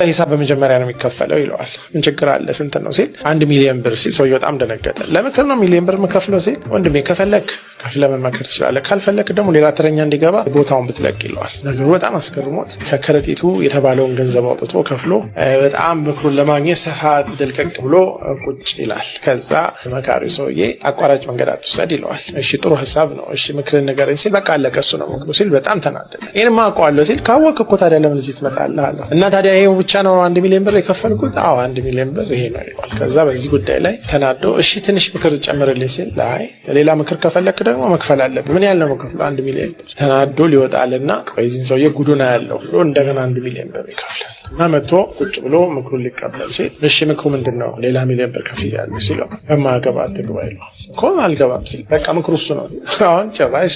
ሂሳብ በመጀመሪያ ነው የሚከፈለው ይለዋል። ምን ችግር አለ ስንት ነው ሲል 1 ሚሊዮን ብር ሲል ሰውየው በጣም ደነገጠ። ለምክር ነው ሚሊዮን ብር የምከፍለው ሲል ወንድሜ ከፈለክ ከፍለ መመከር ትችላለህ፣ ካልፈለክ ደግሞ ሌላ ተረኛ እንዲገባ ቦታውን ብትለቅ ይለዋል። ነገሩ በጣም አስገርሞት ከከረጢቱ የተባለውን ገንዘብ አውጥቶ ከፍሎ በጣም ምክሩን ለማግኘት ሰፋ ደልቀቅ ብሎ ቁጭ ይላል። ከዛ መካሪው ሰውዬ አቋራጭ መንገድ አትውሰድ ይለዋል። እሺ ጥሩ ሀሳብ ነው፣ እሺ ምክርን ንገረኝ ሲል በቃ አለቀ እሱ ነው ምክሩ ሲል በጣም ተናደደ። ይሄንማ አውቀዋለሁ ሲል ካወቅክ እኮ ታዲያ ለምን እዚህ ትመጣለህ አለው። እና ታዲያ ይሄው ብቻ ነው 1 ሚሊዮን ብር የከፈልኩት? አዎ 1 ሚሊዮን ብር ይሄ ነው ይለዋል። ከዛ በዚህ ጉዳይ ላይ ተናዶ እሺ ትንሽ ምክር ጨምርልኝ ሲል አይ ሌላ ምክር ከፈለክ ደግሞ መክፈል አለብህ። ምን ያህል ነው መክፈል? 1 ሚሊዮን ብር። ተናዶ ሊወጣልና ቆይ እዚህን ሰውዬ ጉዱና ያለው ብሎ እንደገና 1 ሚሊዮን ብር ይከፍላል። እና መጥቶ ቁጭ ብሎ ምክሩን ሊቀበል ሲል እሺ ምክሩ ምንድነው? ሌላ ሚሊዮን ብር ከፍያለሁ ሲለው በማገባ አትግባ ይለዋል። እኮ አልገባም ሲል በቃ ምክሩ እሱ ነው። አሁን ጭራሽ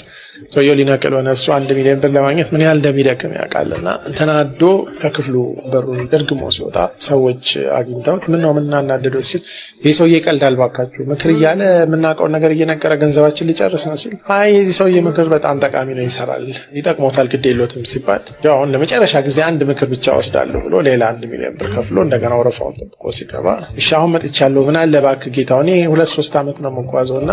ሰውየው ሊነቅል ሆነ። እሱ 1 ሚሊዮን ብር ለማግኘት ምን ያህል እንደሚደክም ያውቃልና ተናዶ ከክፍሉ በሩን ደርግሞ ሲወጣ ሰዎች አግኝተውት ምነው ምናናደደው ሲል ይህ ሰውዬ ይቀልዳል ባካችሁ፣ ምክር እያለ የምናውቀውን ነገር እየነገረ ገንዘባችን ሊጨርስ ነው ሲል አይ የዚህ ሰውዬ ምክር በጣም ጠቃሚ ነው፣ ይሰራል፣ ይጠቅሞታል፣ ግድ የለውም ሲባል አሁን ለመጨረሻ ጊዜ አንድ ምክር ብቻ ወስዳለሁ ብሎ ሌላ 1 ሚሊዮን ብር ከፍሎ እንደገና ወረፋውን ጠብቆ ሲገባ እሺ አሁን መጥቻለሁ፣ ምን አለ እባክህ ጌታው እኔ 2-3 ዓመት ነው የምጓዘውና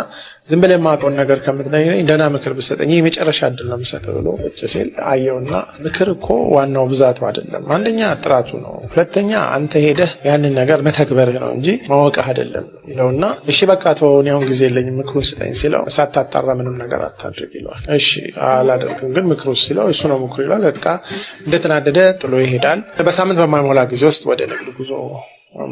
ዝም ብለህ የማውቀውን ነገር ከምትነግረኝ ደህና ምክር ብትሰጠኝ የመጨረሻ እድል ነው የምሰጥህ ብሎ ቁጭ ሲል አየውና ምክር እኮ ዋናው ብዛቱ አይደለም፣ አንደኛ ጥራቱ ነው፣ ሁለተኛ አንተ ሄደህ ያንን ነገር መተግበርህ ነው እንጂ ማወቅህ አይደለም ይለውና እሺ በቃ ተወው አሁን ጊዜ የለኝም ምክሩን ስጠኝ ሲለው ሳታጣራ ምንም ነገር አታድርግ ይለዋል። እሺ አላደርግም ግን ምክሩ ሲለው እሱ ነው ምክሩ ይላል። በቃ እንደተናደደ ጥሎ ይሄዳል። በሳምንት በማይሞላ ጊዜ ውስጥ ወደ ንግድ ጉዞ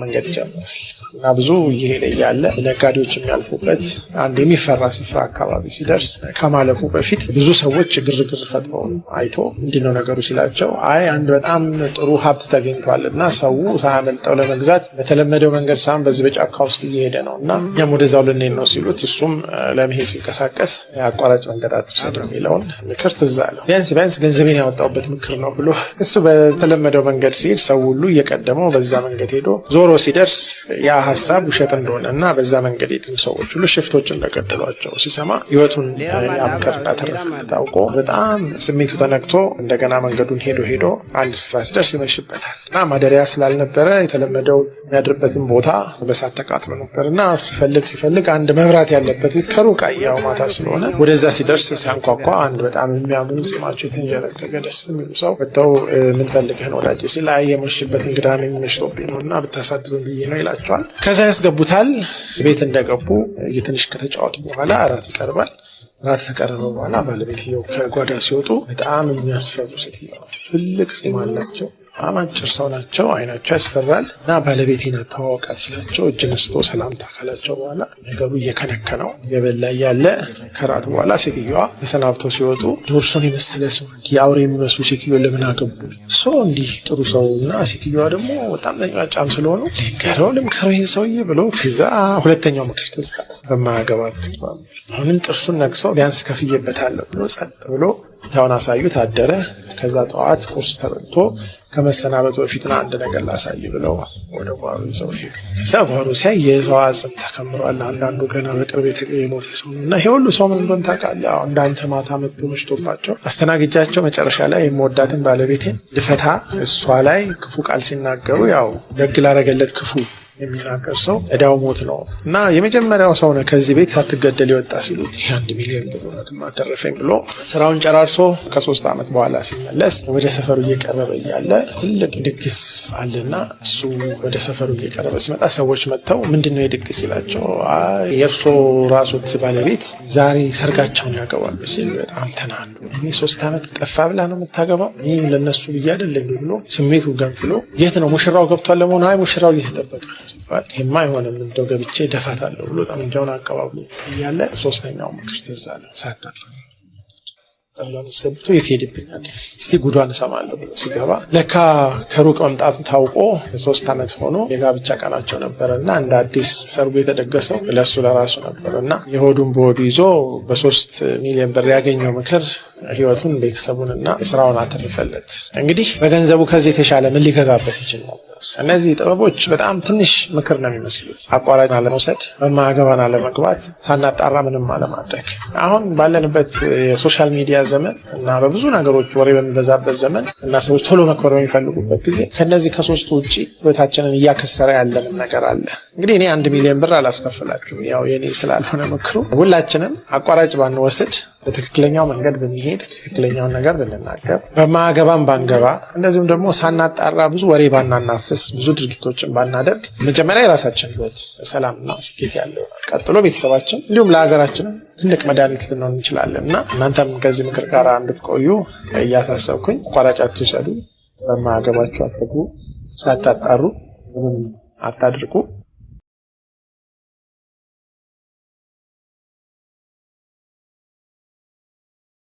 መንገድ ይጀምራል እና ብዙ እየሄደ እያለ ነጋዴዎች የሚያልፉበት አንድ የሚፈራ ስፍራ አካባቢ ሲደርስ ከማለፉ በፊት ብዙ ሰዎች ግርግር ፈጥረው አይቶ ምንድነው ነገሩ ሲላቸው አይ አንድ በጣም ጥሩ ሀብት ተገኝቷል እና ሰው ሳያመልጠው ለመግዛት በተለመደው መንገድ ሳይሆን በዚህ በጫካ ውስጥ እየሄደ ነው እና እኛም ወደዛው ልንሄድ ነው ሲሉት እሱም ለመሄድ ሲንቀሳቀስ አቋራጭ መንገድ አትውሰድ የሚለውን ምክር ትዝ አለው። ቢያንስ ገንዘቤን ያወጣሁበት ምክር ነው ብሎ እሱ በተለመደው መንገድ ሲሄድ ሰው ሁሉ እየቀደመው በዛ መንገድ ሄዶ ዞሮ ሲደርስ ያ ሐሳብ ውሸት እንደሆነና በዛ መንገድ የሄዱ ሰዎች ሁሉ ሽፍቶች እንደገደሏቸው ሲሰማ ህይወቱን ያምከር እንዳተረፈለት ታውቆ በጣም ስሜቱ ተነክቶ እንደገና መንገዱን ሄዶ አንድ ስፍራ ሲደርስ ይመሽበታል እና ማደሪያ ስላልነበረ የተለመደው የሚያድርበትን ቦታ በሳት ተቃጥሎ ነበርና ሲፈልግ አንድ መብራት ያለበት ቤት ከሩቅ አየው ማታ ስለሆነ ወደዛ ሲደርስ ሲያንኳኳ አንድ በጣም የሚያምሩ ጺማቸው የተንጀረገገ ደስ የሚሉ ሰው ወጥተው ምን ፈልገህ ነው ወዳጄ ሲል አይ የመሽበት እንግዳ ነኝ መሽቶብኝ ነውና ብታሳድሩን ብዬ ነው ይላቸዋል። ከዛ ያስገቡታል። ቤት እንደገቡ ትንሽ ከተጫወቱ በኋላ እራት ይቀርባል። እራት ከቀረበ በኋላ ባለቤትየው ከጓዳ ሲወጡ በጣም የሚያስፈሩ ሴትዮ ትልቅ ጺም አላቸው፣ አጭር ሰው ናቸው፣ አይናቸው ያስፈራል እና ባለቤቴን ተዋወቃት ሲላቸው እጅ ነስቶ ሰላምታ ካላቸው በኋላ ነገሩ እየከነከነው የበላ ያለ ከራት በኋላ ሴትዮዋ ተሰናብተው ሲወጡ ዶርሶን የመሰለ ሰው እንዲህ አውሬ የሚመስሉ ሴትዮ ለምን አገቡ ሰው እንዲህ ጥሩ ሰውና ሴትዮዋ ደግሞ በጣም ተጫጫም ስለሆኑ ልምከረው ይሄን ሰውዬ ብሎ ከዛ ሁለተኛው ምክር ተዛ በማያገባት አሁንም ጥርሱን ነክሶ ቢያንስ ከፍዬበታለሁ ብሎ ጸጥ ብሎ ያውን አሳዩት አደረ። ከዛ ጠዋት ቁርስ ተበልቶ ከመሰናበቱ በፊት አንድ ነገር ላሳይ ብለው ወደ ጓሮ ይዘውት ሄዱ። ከዛ ጓሮ ሲያይ የሰው አጽም ተከምሯል። አንዳንዱ ገና በቅርብ የሞተ ሰው እና ይሄ ሁሉ ሰው ምን እንደሆነ ታውቃለህ? አዎ እንዳንተ ማታ መጥቶ መሽቶባቸው አስተናግጃቸው መጨረሻ ላይ የምወዳትን ባለቤቴን ልፈታ እሷ ላይ ክፉ ቃል ሲናገሩ ያው ደግ ላረገለት ክፉ የሚናገር ሰው እዳው ሞት ነው እና የመጀመሪያው ሰው ነው ከዚህ ቤት ሳትገደል ይወጣ ሲሉት ይሄ 1 ሚሊዮን ብር ተረፈኝ ብሎ ስራውን ጨራርሶ ከ3 ዓመት በኋላ ሲመለስ ወደ ሰፈሩ እየቀረበ እያለ ትልቅ ድግስ አለና እሱ ወደ ሰፈሩ እየቀረበ ሲመጣ ሰዎች መጥተው ምንድነው የድግስ ይላቸው የእርሶ ራሶት ባለቤት ዛሬ ሰርጋቸውን ያገባሉ ሲል በጣም ተናዱ። እኔ 3 ዓመት ጠፋ ብላ ነው የምታገባው ይሄ ለነሱ ብዬ አይደለም ብሎ ስሜቱ ገንፍሎ የት ነው ሙሽራው ገብቷል ለመሆኑ አይ ሙሽራው እየተጠበቀ ይሄማ አይሆንም እንደው ገብቼ ደፋታለሁ ብሎ ጠመንጃውን አቀባብሎ እያለ ሶስተኛው ምክር ትዝ አለው። ሳታጣ ጠላን አስገብቶ የት ሄድብኛል እስቲ ጉዷን እሰማለሁ ብሎ ሲገባ ለካ ከሩቅ መምጣቱ ታውቆ 3 ዓመት ሆኖ የጋብቻ ቀናቸው ነበርና እንደ አዲስ ሰርጉ የተደገሰው ለሱ ለራሱ ነበርና የሆዱን በሆዱ ይዞ በ3 ሚሊዮን ብር ያገኘው ምክር ህይወቱን ቤተሰቡንና ስራውን አተረፈለት። እንግዲህ በገንዘቡ ከዚህ የተሻለ ምን ሊገዛበት ይችላል? እነዚህ ጥበቦች በጣም ትንሽ ምክር ነው የሚመስሉት። አቋራጭ አለመውሰድ፣ በማያገባን አለመግባት፣ ሳናጣራ ምንም አለማድረግ። አሁን ባለንበት የሶሻል ሚዲያ ዘመን እና በብዙ ነገሮች ወሬ በሚበዛበት ዘመን እና ሰዎች ቶሎ መክበር በሚፈልጉበት ጊዜ ከነዚህ ከሶስቱ ውጭ ህይወታችንን እያከሰረ ያለንን ነገር አለ። እንግዲህ እኔ 1 ሚሊዮን ብር አላስከፍላችሁም፣ ያው የኔ ስላልሆነ ምክሩ። ሁላችንም አቋራጭ ባንወስድ፣ በትክክለኛው መንገድ ብንሄድ፣ ትክክለኛውን ነገር ብንናገር፣ በማያገባን ባንገባ፣ እንደዚሁም ደግሞ ሳናጣራ ብዙ ወሬ ባናናፍስ፣ ብዙ ድርጊቶችን ባናደርግ መጀመሪያ የራሳችን ህይወት ሰላምና ስኬት ያለው፣ ቀጥሎ ቤተሰባችን፣ እንዲሁም ለሀገራችንም ትልቅ መድኃኒት ልንሆን እንችላለን እና እናንተም ከዚህ ምክር ጋር እንድትቆዩ እያሳሰብኩኝ አቋራጭ አትውሰዱ፣ በማያገባችሁ አትግቡ፣ ሳታጣሩ ምንም አታድርጉ።